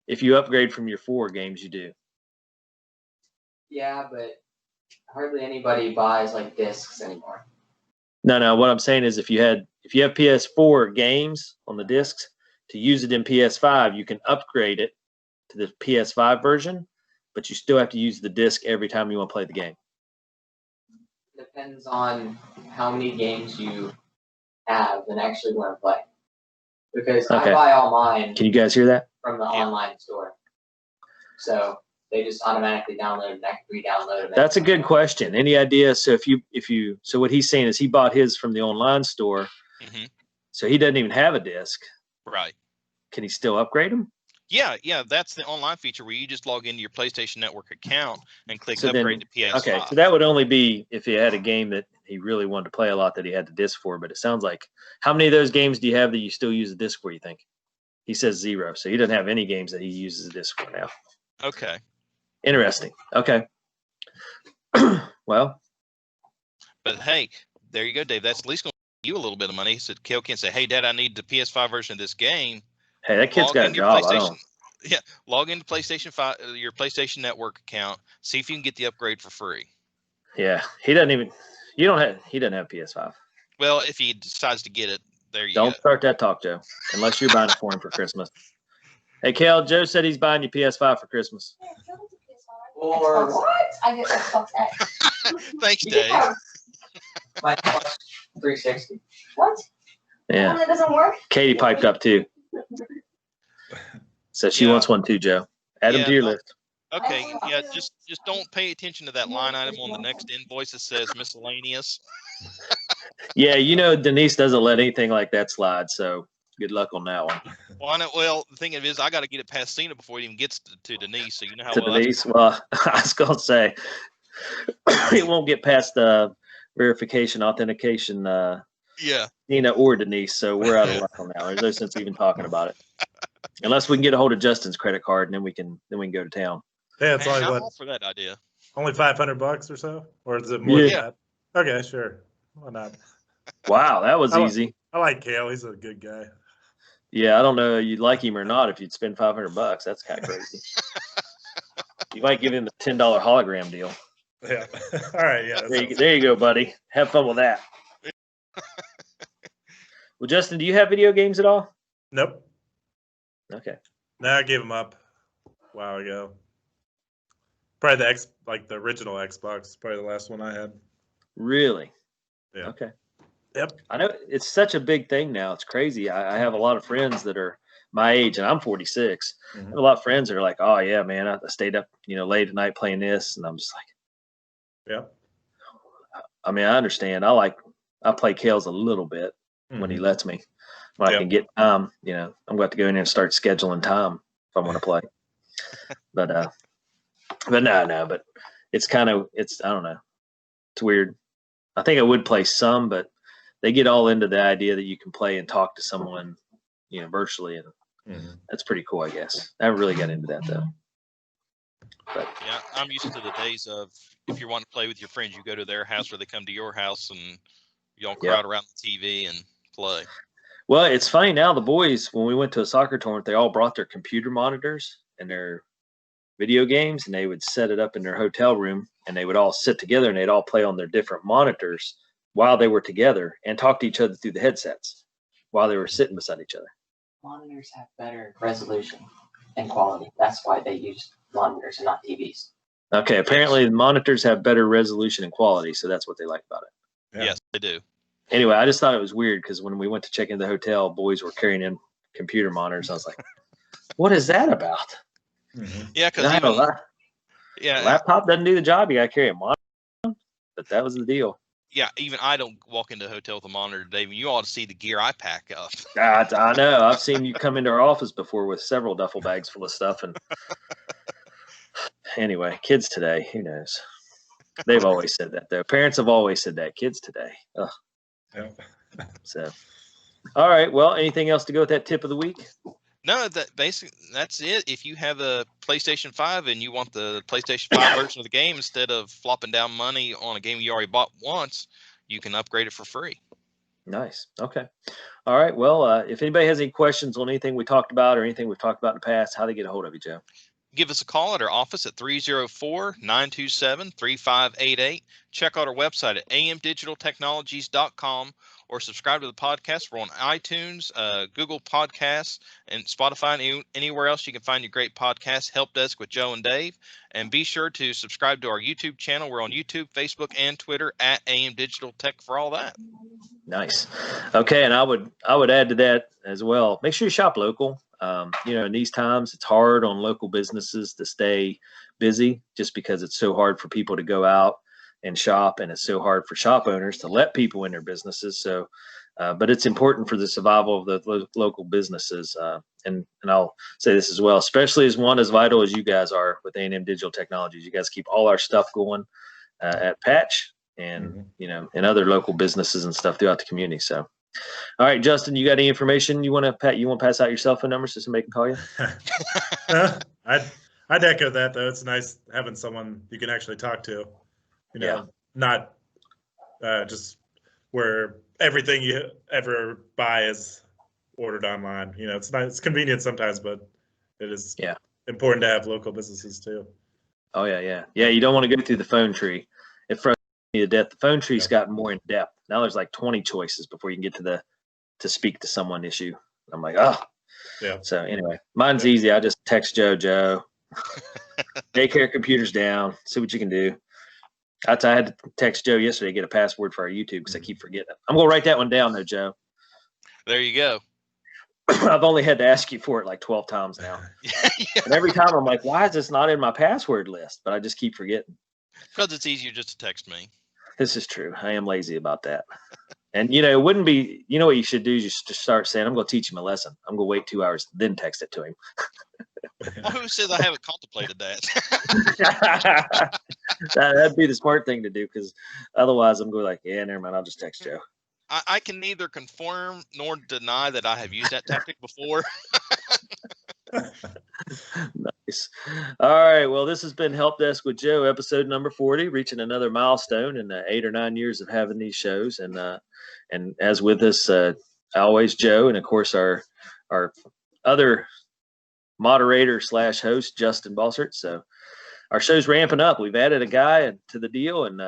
S1: If you upgrade from your 4 games, you do.
S4: Yeah, but hardly anybody buys like discs anymore.
S1: No. What I'm saying is if you have PS4 games on the discs, to use it in PS5, you can upgrade it to the PS5 version, but you still have to use the disc every time you want to play the game.
S4: Depends on how many games you have and actually want to play. Because
S1: Okay.
S4: I buy all mine
S1: Can you guys hear that?
S4: from the online store. So they just automatically download and I can re-download them.
S1: That's a good question. Any idea? So so what he's saying is he bought his from the online store, so he doesn't even have a disc.
S2: Right.
S1: Can he still upgrade them?
S2: Yeah, that's the online feature where you just log into your PlayStation Network account and click
S1: So then-
S2: upgrade to PS5.
S1: Okay, so that would only be if he had a game that he really wanted to play a lot that he had the disc for. But it sounds like, how many of those games do you have that you still use the disc for, you think? He says 0, so he doesn't have any games that he uses a disc for now.
S2: Okay.
S1: Interesting. Okay. Well,
S2: But hey, there you go, Dave. That's at least going to give you a little bit of money. So Kel can say, hey, Dad, I need the PS5 version of this game.
S1: hey, that kid's got a job. I don't.
S2: Yeah, log into PlayStation 5, your PlayStation Network account. See if you can get the upgrade for free.
S1: Yeah, he doesn't even. He doesn't have PS5.
S2: Well, if he decides to get it, there you
S1: Don't
S2: go.
S1: start that talk, Joe. Unless you're buying it for him for Christmas. Hey, Kel, Joe said he's buying you PS5 for Christmas.
S4: Or
S5: What? I get Xbox X.
S2: Thanks, Dave.
S4: my Xbox 360.
S5: What?
S1: Yeah.
S5: That doesn't work?
S1: Katie piped up too. So she
S2: Yeah.
S1: wants one too, Joe. Add them
S2: Yeah,
S1: to your
S2: no.
S1: list.
S2: Okay, yeah, just don't pay attention to that line item on the next invoice that says miscellaneous.
S1: Yeah, Denise doesn't let anything like that slide. So good luck on that one.
S2: Well, I know, the thing is, I got to get it past Cena before it even gets to Denise. So you know how
S1: To
S2: well that's
S1: Denise, well, I was gonna say it won't get past the verification, authentication,
S2: yeah.
S1: Nina or Denise. So we're out of luck on that one. There's no sense even talking about it, unless we can get a hold of Justin's credit card, and then we can go to town.
S3: Yeah, it's
S2: Man,
S3: only
S2: I'm
S3: what,
S2: all for that idea.
S3: only $500 or so, or is it more than
S2: Yeah.
S3: that? Okay, sure. Why not?
S1: Wow, that was
S3: I like-
S1: easy.
S3: I like Kale. He's a good guy.
S1: Yeah, I don't know you'd like him or not if you'd spend $500. That's kind of crazy. You might give him a $10 hologram deal.
S3: Yeah. All right. Yeah. that
S1: There you go, buddy. Have fun with that. Well, Justin, do you have video games at all?
S3: Nope.
S1: Okay.
S3: No, I gave him up a while ago. Probably the original Xbox. Probably the last one I had.
S1: Really?
S3: Yeah.
S1: Okay.
S3: Yep.
S1: I know it's such a big thing now. It's crazy. I have a lot of friends that are my age, and I'm 46. I have a lot of friends that are like, "Oh yeah, man, I stayed up, late at night playing this," and I'm just like,
S3: Yep.
S1: I mean, I understand. I play Kales a little bit when he lets me. When I can get time, I'm going to go in there and start scheduling time if I want to play. But no, but it's I don't know. It's weird. I think I would play some, but they get all into the idea that you can play and talk to someone, virtually, and that's pretty cool, I guess. I haven't really got into that though. But
S2: Yeah, I'm used to the days of if you want to play with your friends, you go to their house or they come to your house and you all crowd around the TV and play.
S1: Well, it's funny now. The boys, when we went to a soccer tournament, they all brought their computer monitors and their video games, and they would set it up in their hotel room, and they would all sit together, and they'd all play on their different monitors while they were together and talk to each other through the headsets while they were sitting beside each other.
S4: Monitors have better resolution and quality. That's why they use monitors and not TVs.
S1: Okay, apparently the monitors have better resolution and quality, so that's what they like about it.
S3: Yeah.
S2: Yes, they do.
S1: Anyway, I just thought it was weird because when we went to check into the hotel, boys were carrying in computer monitors. I was like, what is that about?
S2: Yeah, because
S1: laptop doesn't do the job. You got to carry a monitor. But that was the deal.
S2: Yeah, even I don't walk into a hotel with a monitor, Dave. You ought to see the gear I pack up.
S1: I know. I've seen you come into our office before with several duffel bags full of stuff. And anyway, kids today, who knows? They've always said that, though. Parents have always said that. Kids today. Ugh.
S3: Yeah.
S1: So, all right. Well, anything else to go with that tip of the week?
S2: No, that's it. If you have a PlayStation 5 and you want the PlayStation 5 version of the game instead of flopping down money on a game you already bought once, you can upgrade it for free.
S1: Nice. Okay. All right. Well, if anybody has any questions on anything we talked about or anything we've talked about in the past, how do they get a hold of you, Joe?
S2: Give us a call at our office at 304-927-3588. Check out our website at amdigitaltechnologies.com or subscribe to the podcast. We're on iTunes, Google Podcasts, and Spotify, and anywhere else you can find your great podcasts. Help Desk with Joe and Dave. And be sure to subscribe to our YouTube channel. We're on YouTube, Facebook, and Twitter at AM Digital Tech for all that.
S1: Nice. Okay, and I would add to that as well. Make sure you shop local. In these times, it's hard on local businesses to stay busy just because it's so hard for people to go out and shop, and it's so hard for shop owners to let people in their businesses. So, but it's important for the survival of the local businesses. And I'll say this as well, especially as one as vital as you guys are with A&M Digital Technologies. You guys keep all our stuff going at Patch and and other local businesses and stuff throughout the community. So, all right, Justin, you got any information you want to pass out your cell phone number so somebody can call you?
S3: I'd echo that, though. It's nice having someone you can actually talk to. Not just where everything you ever buy is ordered online. It's not, it's convenient sometimes, but it is important to have local businesses too.
S1: Oh yeah. You don't want to go through the phone tree. It frustrates me to death. The phone tree's gotten more in depth. Now there's like 20 choices before you can get to speak to someone issue. I'm like, oh.
S3: Yeah.
S1: So anyway, mine's easy. I just text Joe, daycare computer's down. See what you can do. I had to text Joe yesterday to get a password for our YouTube because I keep forgetting it. I'm going to write that one down though, Joe.
S2: There you go.
S1: I've only had to ask you for it like 12 times now. And every time I'm like, why is this not in my password list? But I just keep forgetting.
S2: Because it's easier just to text me.
S1: This is true. I am lazy about that. And, it wouldn't be, what you should do is just start saying, I'm going to teach him a lesson. I'm going to wait 2 hours, then text it to him.
S2: Well, who says I haven't contemplated that?
S1: That'd be the smart thing to do, because otherwise I'm going like, yeah, never mind. I'll just text Joe.
S2: I can neither confirm nor deny that I have used that tactic before.
S1: Nice. All right. Well, this has been Help Desk with Joe, episode number 40, reaching another milestone in 8 or 9 years of having these shows. And as with us, always Joe, and of course our other moderator / host, Justin Bossert. So our show's ramping up. We've added a guy to the deal, and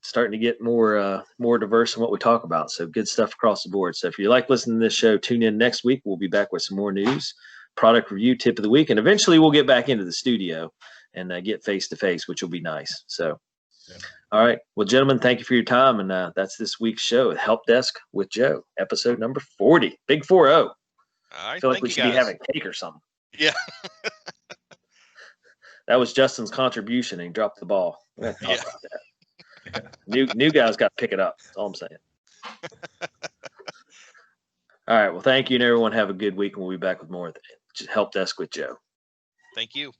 S1: starting to get more diverse in what we talk about. So good stuff across the board. So if you like listening to this show, tune in next week. We'll be back with some more news, product review, tip of the week, and eventually we'll get back into the studio and get face to face, which will be nice. So, All right. Well, gentlemen, thank you for your time. And that's this week's show, Help Desk with Joe, episode number 40. Big 4-0.
S2: All right.
S1: I feel like
S2: thank
S1: we
S2: you
S1: should
S2: guys.
S1: be having cake or something.
S2: Yeah.
S1: That was Justin's contribution. And he dropped the ball. We're going to talk
S2: Yeah.
S1: about that. New guys got to pick it up. That's all I'm saying. All right. Well, thank you, and everyone have a good week, and we'll be back with more of the Help Desk with Joe.
S2: Thank you.